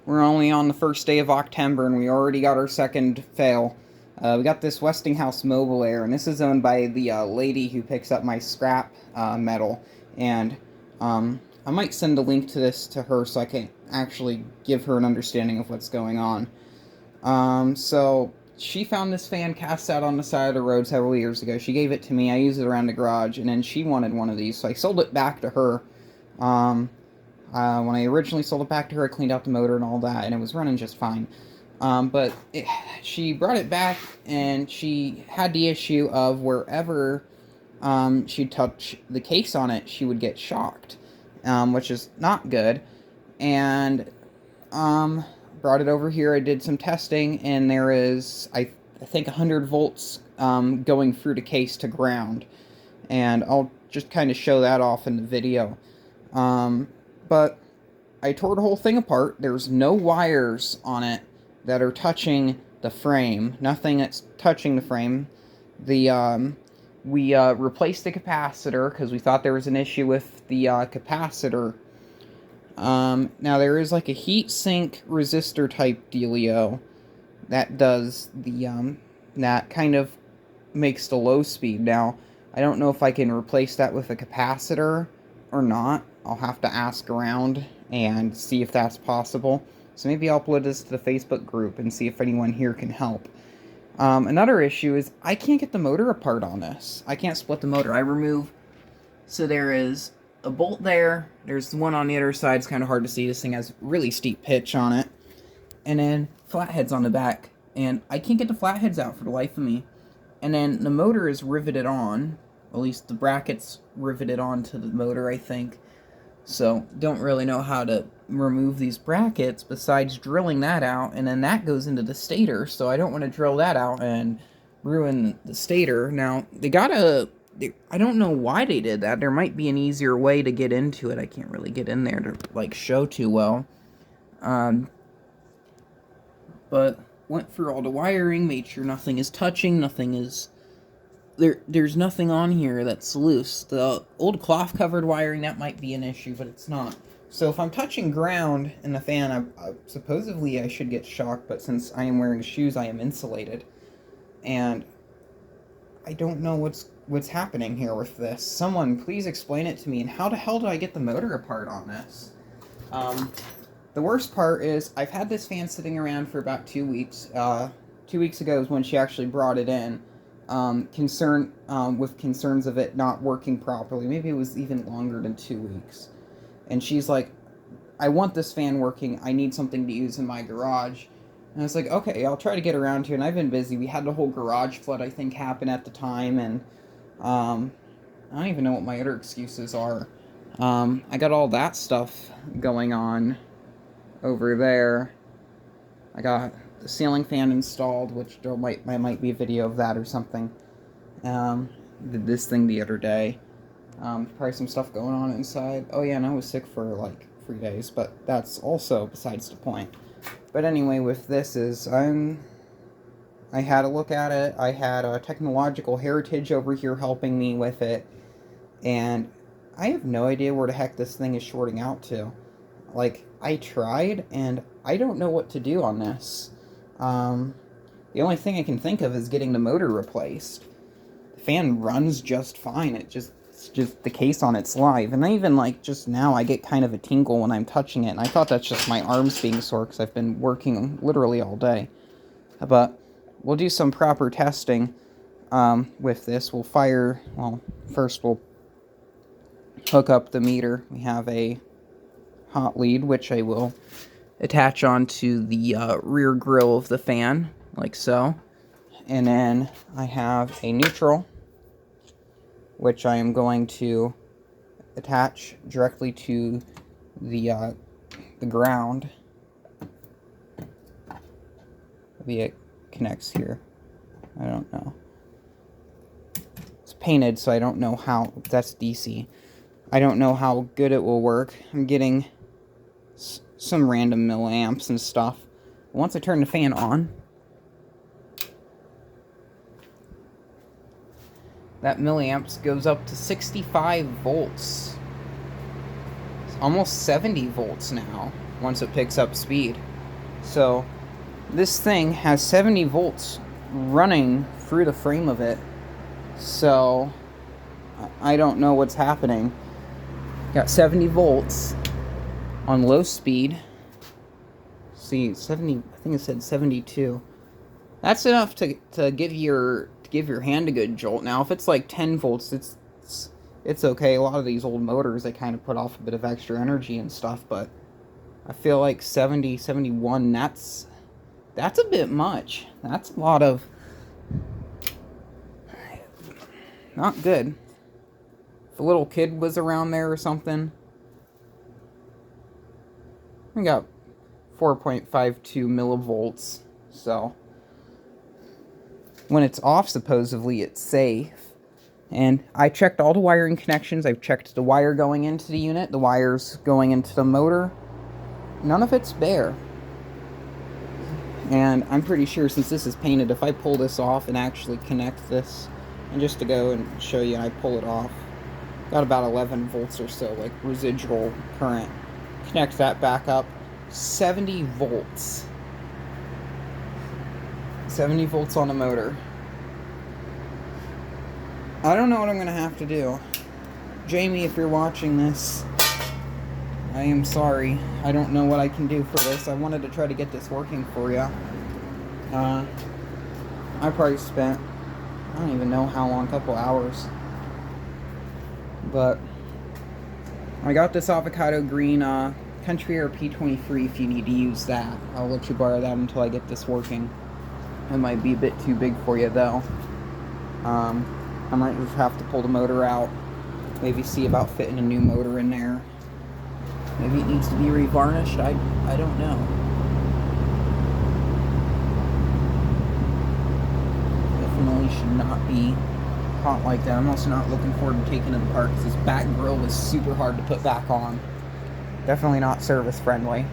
We're only on the first day of Octember, and we already got our second fail. We got this Westinghouse Mobileaire, and this is owned by the lady who picks up my scrap metal. And I might send a link to this to her so I can actually give her an understanding of what's going on. So she found this fan cast out on the side of the road several years ago. She gave it to me. I used it around the garage, and then she wanted one of these, so I sold it back to her. When I originally sold it back to her, I cleaned out the motor and all that, and it was running just fine. She brought it back, and she had the issue of wherever she'd touch the case on it, she would get shocked, which is not good. And brought it over here. I did some testing, and there is, I think, 100 volts going through the case to ground. And I'll just kind of show that off in the video. But I tore the whole thing apart. There's no wires on it that are touching the frame. Nothing that's touching the frame. We replaced the capacitor because we thought there was an issue with the capacitor. Now there is like a heat sink resistor type dealio that does the that kind of makes the low speed. Now I don't know if I can replace that with a capacitor or not. I'll have to ask around and see if that's possible. So maybe I'll upload this to the Facebook group and see if anyone here can help. Another issue is I can't get the motor apart on this. I can't split the motor. So there is a bolt there. There's one on the other side. It's kind of hard to see. This thing has really steep pitch on it. And then flatheads on the back. And I can't get the flatheads out for the life of me. And then the motor is riveted on. At least the bracket's riveted onto the motor, I think. So, don't really know how to remove these brackets besides drilling that out, and then that goes into the stator, so I don't want to drill that out and ruin the stator. Now, I don't know why they did that. There might be an easier way to get into it. I can't really get in there to, like, show too well. But went through all the wiring, made sure nothing is touching, nothing is... There's nothing on here that's loose. The old cloth-covered wiring, that might be an issue, but it's not. So if I'm touching ground in the fan, supposedly I should get shocked, but since I am wearing shoes, I am insulated. And I don't know what's happening here with this. Someone, please explain it to me, and how the hell do I get the motor apart on this? The worst part is, I've had this fan sitting around for about 2 weeks. 2 weeks ago is when she actually brought it in. With concerns of it not working properly. Maybe it was even longer than 2 weeks. And she's like, I want this fan working. I need something to use in my garage. And I was like, okay, I'll try to get around to it. And I've been busy. We had the whole garage flood, I think, happen at the time. And I don't even know what my other excuses are. I got all that stuff going on over there. I got the ceiling fan installed, which there might be a video of that or something. Did this thing the other day. Probably some stuff going on inside. Oh yeah, and I was sick for like 3 days, but that's also besides the point. But anyway, with this I had a look at it. I had a Technological Heritage over here helping me with it, and I have no idea where the heck this thing is shorting out to. Like, I tried, and I don't know what to do on this. The only thing I can think of is getting the motor replaced. The fan runs just fine. It's just the case on it's live. And even, like, just now I get kind of a tingle when I'm touching it. And I thought that's just my arms being sore because I've been working literally all day. But we'll do some proper testing with this. First we'll hook up the meter. We have a hot lead, which I will attach onto the rear grille of the fan, like so. And then I have a neutral, which I am going to attach directly to the ground. Maybe it connects here. I don't know. It's painted, so I don't know how... That's DC. I don't know how good it will work. I'm getting some random milliamps and stuff. Once I turn the fan on, that milliamps goes up to 65 volts. It's almost 70 volts now. once it picks up speed. So this thing has 70 volts running through the frame of it. So I don't know what's happening. Got 70 volts on low speed. See, 70, I think it said 72. That's enough to give your hand a good jolt. Now, if it's like 10 volts, it's okay. A lot of these old motors, they kind of put off a bit of extra energy and stuff, but I feel like 70, 71, that's a bit much. That's a lot of... not good. If a little kid was around there or something. We got 4.52 millivolts, so when it's off, supposedly it's safe. And I checked all the wiring connections. I've checked the wire going into the unit, the wires going into the motor. None of it's bare. And I'm pretty sure, since this is painted, if I pull this off and actually connect this, and just to go and show you, I pull it off, got about 11 volts or so, like residual current. Connect that back up, 70 volts. 70 volts on the motor. I don't know what I'm going to have to do. Jamie, if you're watching this, I am sorry. I don't know what I can do for this. I wanted to try to get this working for you. I probably spent, I don't even know how long, a couple hours. But I got this avocado green Country Air P23 if you need to use that. I'll let you borrow that until I get this working. It might be a bit too big for you though. I might just have to pull the motor out. Maybe see about fitting a new motor in there. Maybe it needs to be revarnished. I don't know. Definitely should not be hot like that. I'm also not looking forward to taking it apart because this back grill was super hard to put back on. Definitely not service friendly.